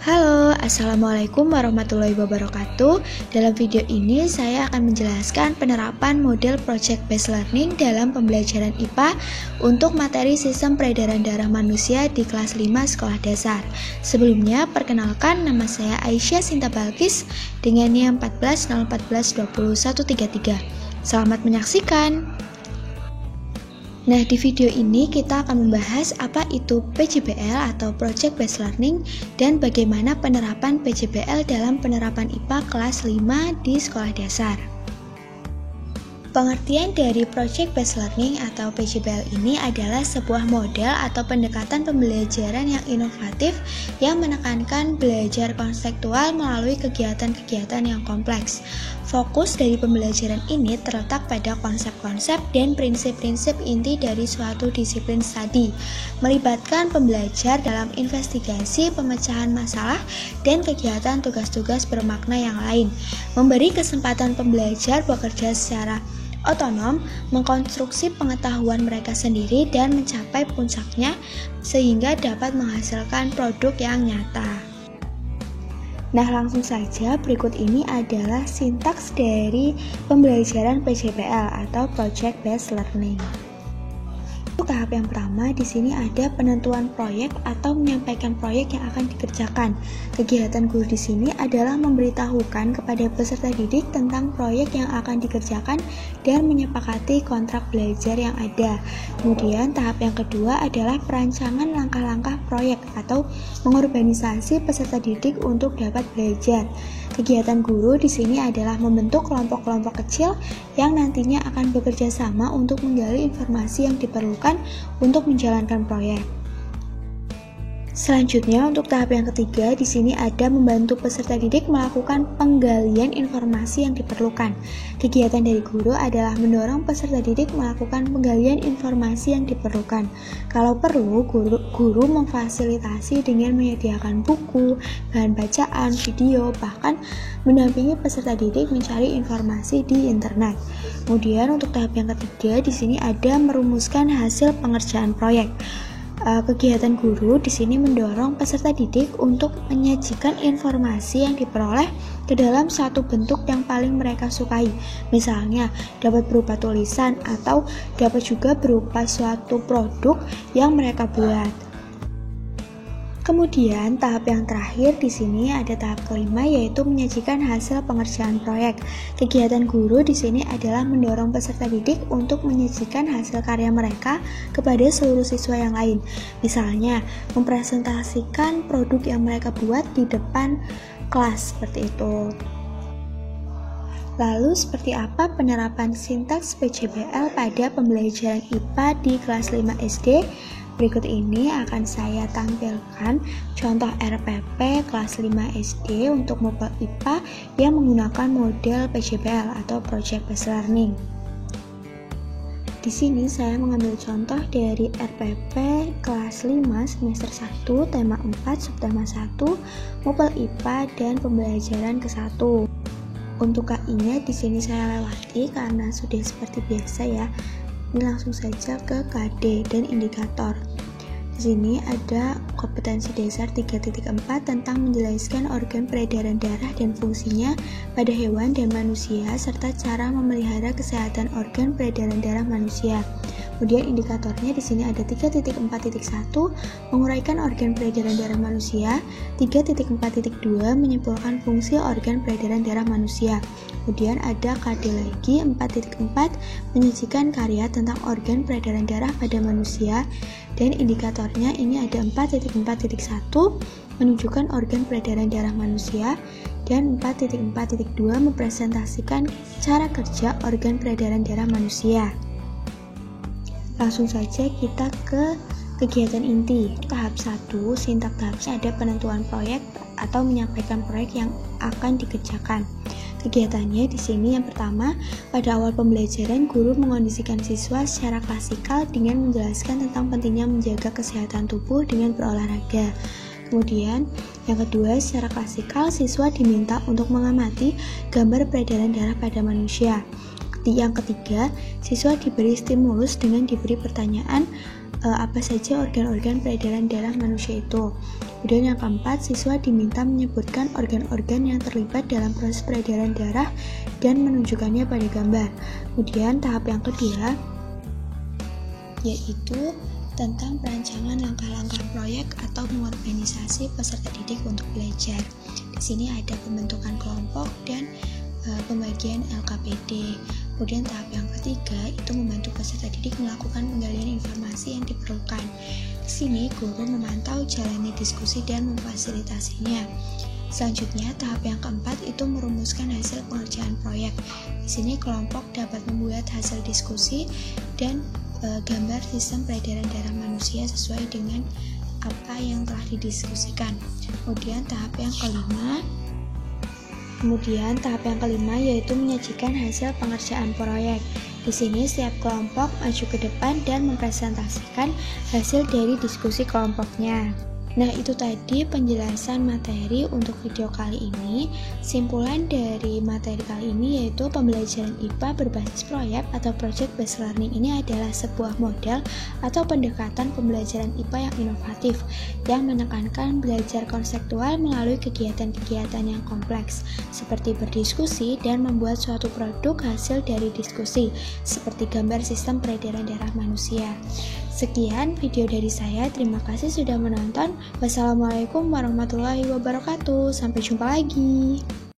Halo, Assalamualaikum warahmatullahi wabarakatuh. Dalam video ini saya akan menjelaskan penerapan model Project Based Learning dalam pembelajaran IPA untuk materi sistem peredaran darah manusia di kelas 5 sekolah dasar. Sebelumnya, perkenalkan, nama saya Aisyah Sinta Balkis dengan NIM 1401420133. Selamat menyaksikan. Nah, di video ini kita akan membahas apa itu PJBL atau Project Based Learning dan bagaimana penerapan PJBL dalam penerapan IPA kelas 5 di sekolah dasar. Pengertian dari Project Based Learning atau PJBL ini adalah sebuah model atau pendekatan pembelajaran yang inovatif yang menekankan belajar konseptual melalui kegiatan-kegiatan yang kompleks. Fokus dari pembelajaran ini terletak pada konsep-konsep dan prinsip-prinsip inti dari suatu disiplin studi, melibatkan pembelajar dalam investigasi, pemecahan masalah, dan kegiatan tugas-tugas bermakna yang lain, memberi kesempatan pembelajar bekerja secara otonom, mengkonstruksi pengetahuan mereka sendiri dan mencapai puncaknya sehingga dapat menghasilkan produk yang nyata. Nah, langsung saja berikut ini adalah sintaks dari pembelajaran PJBL atau Project Based Learning. Tahap yang pertama di sini ada penentuan proyek atau menyampaikan proyek yang akan dikerjakan. Kegiatan guru di sini adalah memberitahukan kepada peserta didik tentang proyek yang akan dikerjakan dan menyepakati kontrak belajar yang ada. Kemudian tahap yang kedua adalah perancangan langkah-langkah proyek atau mengorganisasi peserta didik untuk dapat belajar. Kegiatan guru di sini adalah membentuk kelompok-kelompok kecil yang nantinya akan bekerja sama untuk menggali informasi yang diperlukan untuk menjalankan proyek. Selanjutnya, untuk tahap yang ketiga, di sini ada membantu peserta didik melakukan penggalian informasi yang diperlukan. Kegiatan dari guru adalah mendorong peserta didik melakukan penggalian informasi yang diperlukan. Kalau perlu, guru memfasilitasi dengan menyediakan buku, bahan bacaan, video, bahkan mendampingi peserta didik mencari informasi di internet. Kemudian, untuk tahap yang ketiga, di sini ada merumuskan hasil pengerjaan proyek. Kegiatan guru di sini mendorong peserta didik untuk menyajikan informasi yang diperoleh ke dalam satu bentuk yang paling mereka sukai. Misalnya, dapat berupa tulisan atau dapat juga berupa suatu produk yang mereka buat. Kemudian, tahap yang terakhir di sini ada tahap kelima, yaitu menyajikan hasil pengerjaan proyek. Kegiatan guru di sini adalah mendorong peserta didik untuk menyajikan hasil karya mereka kepada seluruh siswa yang lain. Misalnya, mempresentasikan produk yang mereka buat di depan kelas seperti itu. Lalu, seperti apa penerapan sintaks PJBL pada pembelajaran IPA di kelas 5 SD? Berikut ini akan saya tampilkan contoh RPP kelas 5 SD untuk mobile IPA yang menggunakan model PJBL atau Project Based Learning. Di sini saya mengambil contoh dari RPP kelas 5 semester 1 tema 4 subtema 1 mobile IPA dan pembelajaran ke-1. Untuk KI-nya di sini saya lewati karena sudah seperti biasa ya. Ini langsung saja ke KD dan indikator. Di sini ada kompetensi dasar 3.4 tentang menjelaskan organ peredaran darah dan fungsinya pada hewan dan manusia serta cara memelihara kesehatan organ peredaran darah manusia. Kemudian indikatornya di sini ada 3.4.1 menguraikan organ peredaran darah manusia, 3.4.2 menyimpulkan fungsi organ peredaran darah manusia. Kemudian ada KD lagi 4.4 menyajikan karya tentang organ peredaran darah pada manusia dan indikatornya ini ada 4.4.1 menunjukkan organ peredaran darah manusia dan 4.4.2 mempresentasikan cara kerja organ peredaran darah manusia. Langsung saja kita ke kegiatan inti. Tahap 1, sintaks tahapnya ada penentuan proyek atau menyampaikan proyek yang akan dikerjakan. Kegiatannya di sini yang pertama, pada awal pembelajaran guru mengondisikan siswa secara klasikal dengan menjelaskan tentang pentingnya menjaga kesehatan tubuh dengan berolahraga. Kemudian, yang kedua, secara klasikal siswa diminta untuk mengamati gambar peredaran darah pada manusia. Yang ketiga, siswa diberi stimulus dengan diberi pertanyaan apa saja organ-organ peredaran darah manusia itu. Kemudian yang keempat, siswa diminta menyebutkan organ-organ yang terlibat dalam proses peredaran darah dan menunjukkannya pada gambar. Kemudian tahap yang kedua yaitu tentang perancangan langkah-langkah proyek atau mengorganisasi peserta didik untuk belajar. Di sini ada pembentukan kelompok dan pembagian LKPD. Kemudian tahap yang ketiga itu membantu peserta didik melakukan penggalian informasi yang diperlukan. Di sini guru memantau jalannya diskusi dan memfasilitasinya. Selanjutnya tahap yang keempat itu merumuskan hasil pengerjaan proyek. Di sini kelompok dapat membuat hasil diskusi dan gambar sistem peredaran darah manusia sesuai dengan apa yang telah didiskusikan. Kemudian tahap yang kelima yaitu menyajikan hasil pengerjaan proyek. Di sini setiap kelompok maju ke depan dan mempresentasikan hasil dari diskusi kelompoknya. Nah, itu tadi penjelasan materi untuk video kali ini. Simpulan dari materi kali ini yaitu pembelajaran IPA berbasis proyek atau project based learning ini adalah sebuah model atau pendekatan pembelajaran IPA yang inovatif yang menekankan belajar konseptual melalui kegiatan-kegiatan yang kompleks seperti berdiskusi dan membuat suatu produk hasil dari diskusi seperti gambar sistem peredaran darah manusia. Sekian video dari saya, terima kasih sudah menonton. Wassalamualaikum warahmatullahi wabarakatuh. Sampai jumpa lagi.